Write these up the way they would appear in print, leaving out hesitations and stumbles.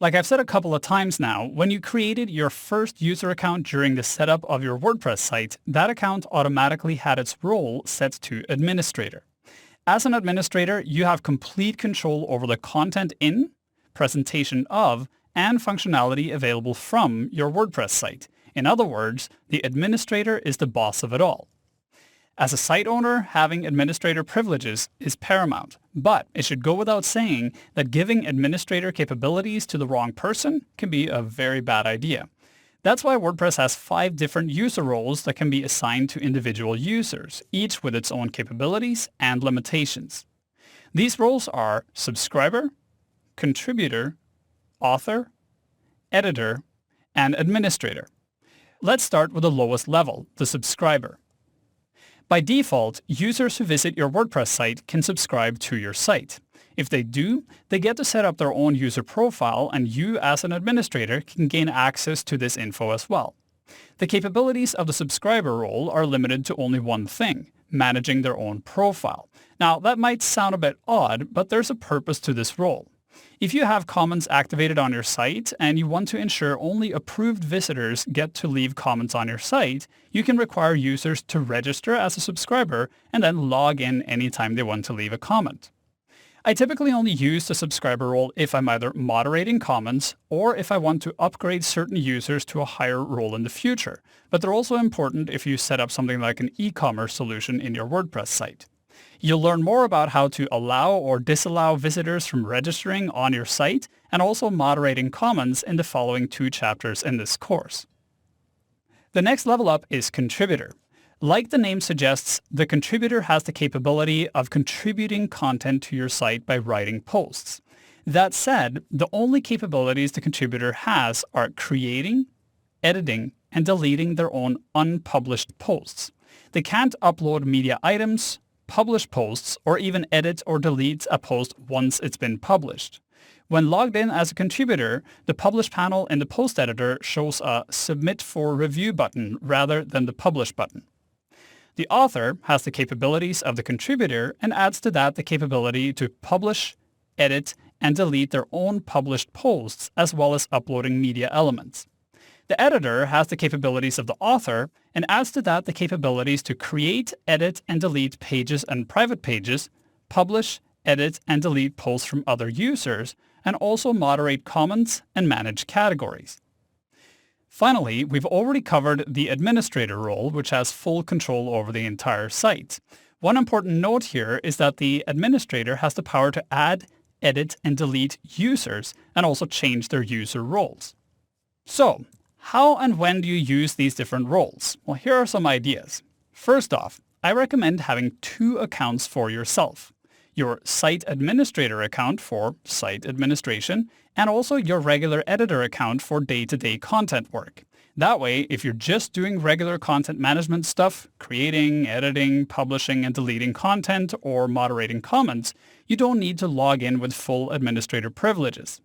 Like I've said a couple of times now, when you created your first user account during the setup of your WordPress site, that account automatically had its role set to administrator. As an administrator, you have complete control over the content in, presentation of, and functionality available from your WordPress site. In other words, the administrator is the boss of it all. As a site owner, having administrator privileges is paramount, but it should go without saying that giving administrator capabilities to the wrong person can be a very bad idea. That's why WordPress has 5 different user roles that can be assigned to individual users, each with its own capabilities and limitations. These roles are subscriber, contributor, author, editor, and administrator. Let's start with the lowest level, the subscriber. By default, users who visit your WordPress site can subscribe to your site. If they do, they get to set up their own user profile, and you as an administrator can gain access to this info as well. The capabilities of the subscriber role are limited to only one thing, managing their own profile. Now, that might sound a bit odd, but there's a purpose to this role. If you have comments activated on your site and you want to ensure only approved visitors get to leave comments on your site, you can require users to register as a subscriber and then log in anytime they want to leave a comment. I typically only use the subscriber role if I'm either moderating comments or if I want to upgrade certain users to a higher role in the future, but they're also important if you set up something like an e-commerce solution in your WordPress site. You'll learn more about how to allow or disallow visitors from registering on your site and also moderating comments in the following 2 chapters in this course. The next level up is contributor. Like the name suggests, the contributor has the capability of contributing content to your site by writing posts. That said, the only capabilities the contributor has are creating, editing, and deleting their own unpublished posts. They can't upload media items, publish posts, or even edit or delete a post once it's been published. When logged in as a contributor, the Publish panel in the post editor shows a Submit for Review button rather than the Publish button. The author has the capabilities of the contributor and adds to that the capability to publish, edit, and delete their own published posts, as well as uploading media elements. The editor has the capabilities of the author and adds to that the capabilities to create, edit, and delete pages and private pages, publish, edit, and delete posts from other users, and also moderate comments and manage categories. Finally, we've already covered the administrator role, which has full control over the entire site. One important note here is that the administrator has the power to add, edit, and delete users and also change their user roles. So, how and when do you use these different roles? Well, here are some ideas. First off, I recommend having 2 accounts for yourself. Your site administrator account for site administration, and also your regular editor account for day-to-day content work. That way, if you're just doing regular content management stuff, creating, editing, publishing, and deleting content, or moderating comments, you don't need to log in with full administrator privileges.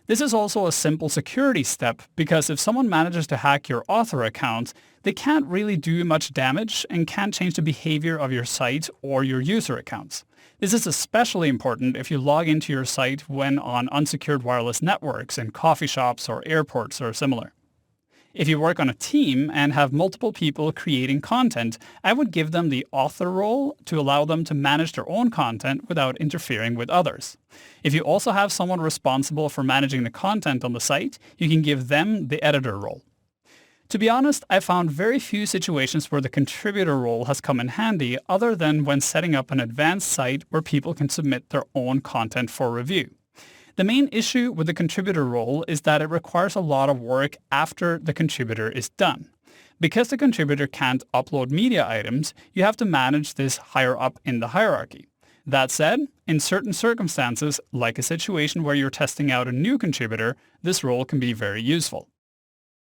This is also a simple security step because if someone manages to hack your author account, they can't really do much damage and can't change the behavior of your site or your user accounts. This is especially important if you log into your site when on unsecured wireless networks in coffee shops or airports or similar. If you work on a team and have multiple people creating content, I would give them the author role to allow them to manage their own content without interfering with others. If you also have someone responsible for managing the content on the site, you can give them the editor role. To be honest, I found very few situations where the contributor role has come in handy other than when setting up an advanced site where people can submit their own content for review. The main issue with the contributor role is that it requires a lot of work after the contributor is done. Because the contributor can't upload media items, you have to manage this higher up in the hierarchy. That said, in certain circumstances, like a situation where you're testing out a new contributor, this role can be very useful.